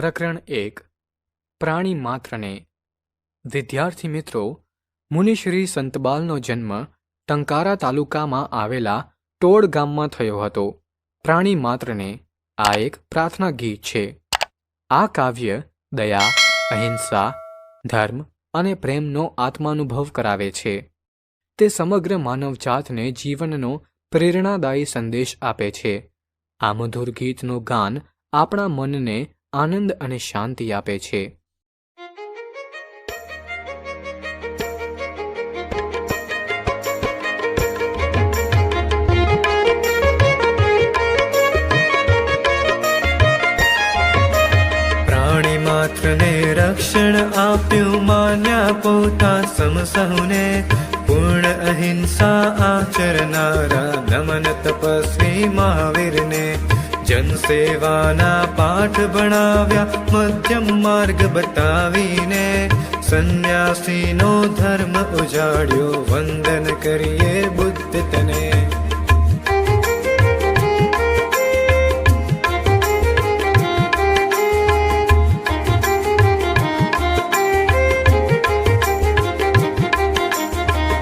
પ્રકરણ 1 પ્રાણી માત્રને. વિદ્યાર્થી મિત્રો, મુનિશ્રી સંતબાલનો જન્મ ટંકારા તાલુકામાં આવેલા ટોડ ગામમાં થયો હતો. પ્રાણી માત્રને આ એક પ્રાર્થના ગીત છે. આ કાવ્ય દયા, અહિંસા, ધર્મ અને પ્રેમનો આત્માનુભવ કરાવે છે. તે સમગ્ર માનવજાતને જીવનનો પ્રેરણાદાયી સંદેશ આપે છે. આ મધુર ગીતનું ગાન આપણા મનને આનંદ અને શાંતિ આપે છે. પ્રાણી માત્રને રક્ષણ આપ્યું, માન્યા પોતા સમ સહુને. પૂર્ણ અહિંસા આચરનારા નમન તપસ્વી મહાવીરને. જનસેવાના પાઠ ભણાવ્યા, મધ્યમ માર્ગ બતાવીને. સંન્યાસીનો ધર્મ ઉજાડ્યો, વંદન કરીએ બુદ્ધ તને.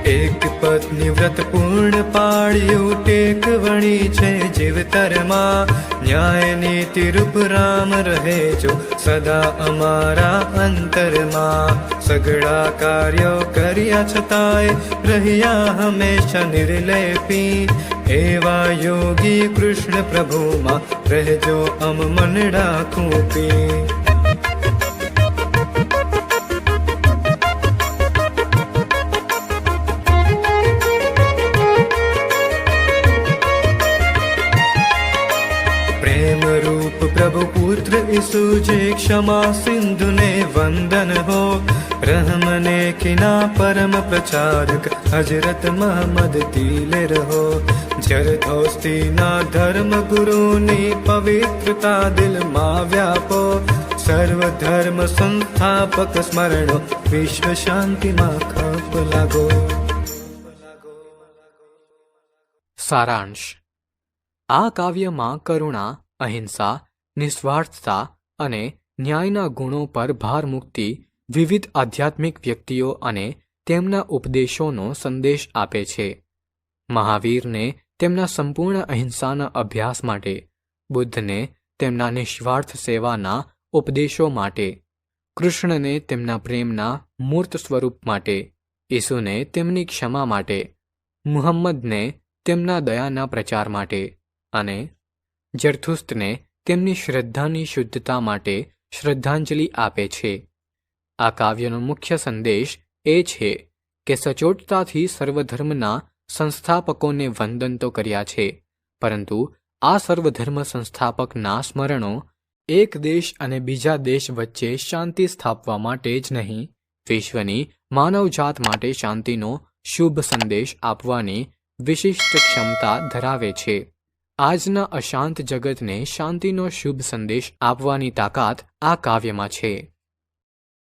એક પત્ની વ્રત પૂર્ણ પાળ્યું, ટેક વણી છે જીવતરમાં. ન્યાય નીતિ રૂપ રામ રહે જો સદા અમારા અંતરમાં. સઘળા કાર્યો કર્યા છતાંય રહ્યા હંમેશા નિર્લેપી. એવા યોગી કૃષ્ણ પ્રભુમાં રહેજો અમ મનડા ખૂંપી. પ્રેમ રૂપ પ્રભુ પુત્ર ઈસુ જે ક્ષમા સિંધુને વંદન હો. રહમને કિના પરમ પ્રચારક હજરત મહમદ તીલે રહો. જરદોસ્તીના ધર્મ ગુરુની પવિત્રતા દિલમાં વ્યાપો. સર્વ ધર્મ સંસ્થાપક સ્મરણો, વિશ્વ શાંતિમાં ખપ લાગો. સારાંશ. આ કાવ્યમાં કરુણા, અહિંસા, નિસ્વાર્થતા અને ન્યાયના ગુણો પર ભાર મૂકતી વિવિધ આધ્યાત્મિક વ્યક્તિઓ અને તેમના ઉપદેશોનો સંદેશ આપે છે. મહાવીરને તેમના સંપૂર્ણ અહિંસાના અભ્યાસ માટે, બુદ્ધને તેમના નિસ્વાર્થ સેવાના ઉપદેશો માટે, કૃષ્ણને તેમના પ્રેમના મૂર્ત સ્વરૂપ માટે, ઈસુને તેમની ક્ષમા માટે, મુહમ્મદને તેમના દયાના પ્રચાર માટે અને જરથુસ્તને તેમની શ્રદ્ધાની શુદ્ધતા માટે શ્રદ્ધાંજલિ આપે છે. આ કાવ્યનો મુખ્ય સંદેશ એ છે કે સચોટતાથી સર્વધર્મના સંસ્થાપકોને વંદન તો કર્યા છે, પરંતુ આ સર્વધર્મ સંસ્થાપકના સ્મરણો એક દેશ અને બીજા દેશ વચ્ચે શાંતિ સ્થાપવા માટે જ નહીં, વિશ્વની માનવજાત માટે શાંતિનો શુભ સંદેશ આપવાની વિશિષ્ટ ક્ષમતા ધરાવે છે. આજના અશાંત જગતને શાંતિનો શુભ સંદેશ આપવાની તાકાત આ કાવ્યમાં છે.